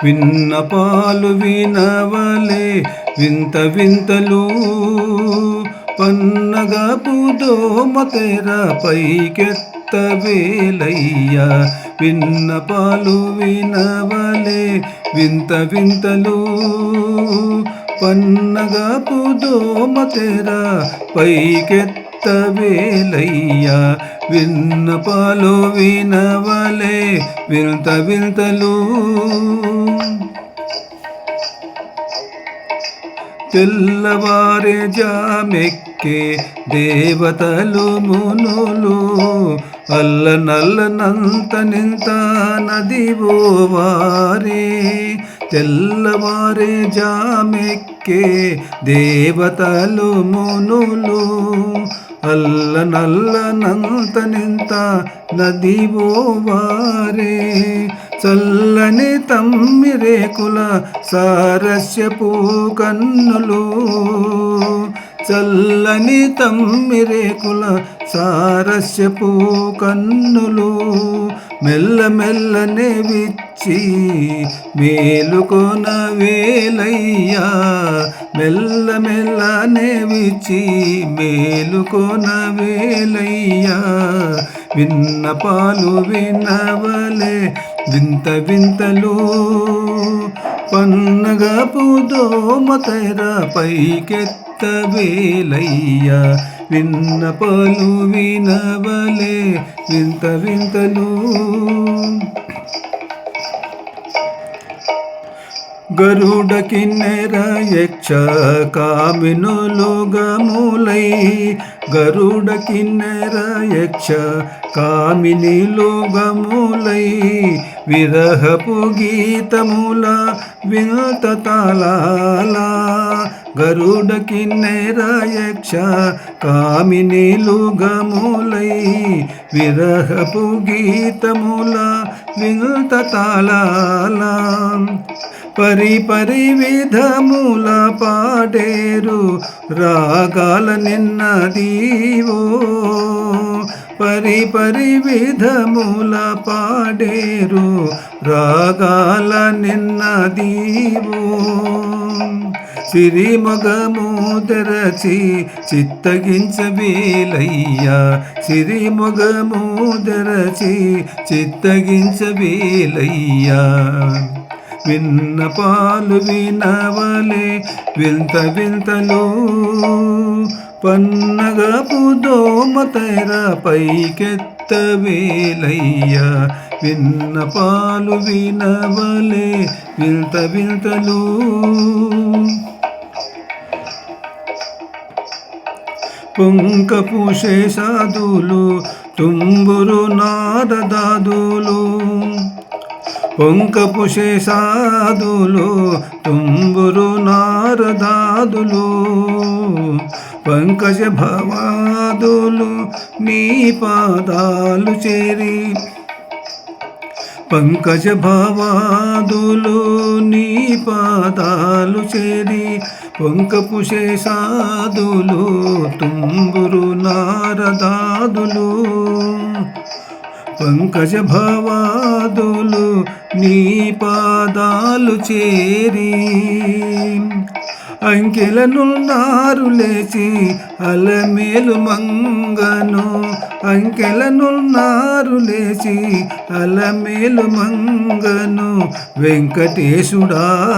విన్నపాలు వినవలే వింత వింతలు పన్నగపు దోమ తెర పైకెత్తవేలయ్యా. విన్నపాలు వినవలే వింత వింతలు పన్నగపు దోమ తెర పైకెత్తవేలయ్యా. విన్నపాలు వినవలే వింత వింతలు తెల్లవారే జామెక్కే దేవతలు మునులు అల్లనల్లనంత నింత నదివో వారే. తెల్లవారే జామెక్కే దేవతలు మునులు అల్లనల్లనంత నింత నదివో వారే. చల్లని తమ్మిరేకుల సారస్యపు కన్నులు చల్లని తమ్మిరేకుల సారస్యపు కన్నులు మెల్లమెల్లనే విచ్చి మేలుకొనవేలయ్యా. మెల్లమెల్లనే విచ్చి మేలుకొనవేలయ్యా. విన్నపాలు వినవలే వింత వింతలు పన్నగపు దోమ తెర పైకెత్తవేలయ్యా. విన్నపాలు వినవలే వింత వింతలు గరుడ కిన్నెర యక్ష కామినులు గములై. గరుడ కిన్నెర యక్ష కామినిలు గములై విరహపు గీతముల వింత తాళాల. గరుడ కిన్నెర యక్ష కామినిలు గములై విరహపు గీతముల వింత తాళాల. పరి విధముల పాడేరు రాగాల నిన్నదీవో. పరి విధముల పాడేరు రాగాల నిన్నదీవో. సిరిమొగము తెరచి చిత్తగించవేలయ్యా. సిరిమొగము తెరచి చిత్తగించవేలయ్యా. విన్నపాలు వినవలే వింత వింతలు పన్నగపు దోమ తెర పైకెత్తవేలయ్యా. విన్నపాలు వినవలే వింత వింతలు పొంకపు శేషాదులు తుంబురు నారదాదులు. పొంకపు శేషాదులు తుంబురు నారదాదులు పంకజ భవాదులు నీ పాదాలు చేరి. పంకజ భవాదులు నీ పాదాలు చేరి పొంకపు శేషాదులు తుంబురు నారదాదులు. పంకజ భవాదులు నీ పాదాలు చేరి అంకెలనున్నారు లేచి అలమేలు మంగను. అంకెలనున్నారు లేచి అలమేలు మంగను. వెంకటేశుడా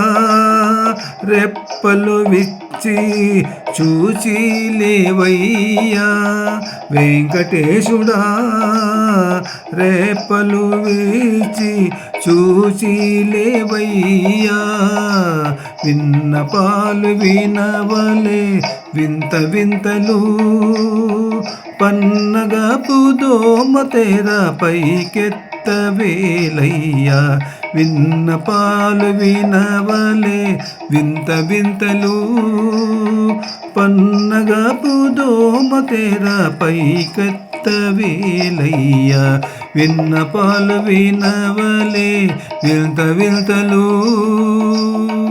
రెప్పలు విచ్చి చూచి లేవయ్యా. వెంకటేశుడా రెప్పలు విచ్చి చూచి లేవయ్యా. విన్నపాలు వినవలే వింత వింతలు పన్నగపు దోమ తెర పైకెత్తవేలయ్యా. విన్నపాలు వినవలే వింత వింతలు పన్నగపు దోమ తెర పైకెత్తవేలయ్యా. విన్నపాలు వినవలే వింత వింతలు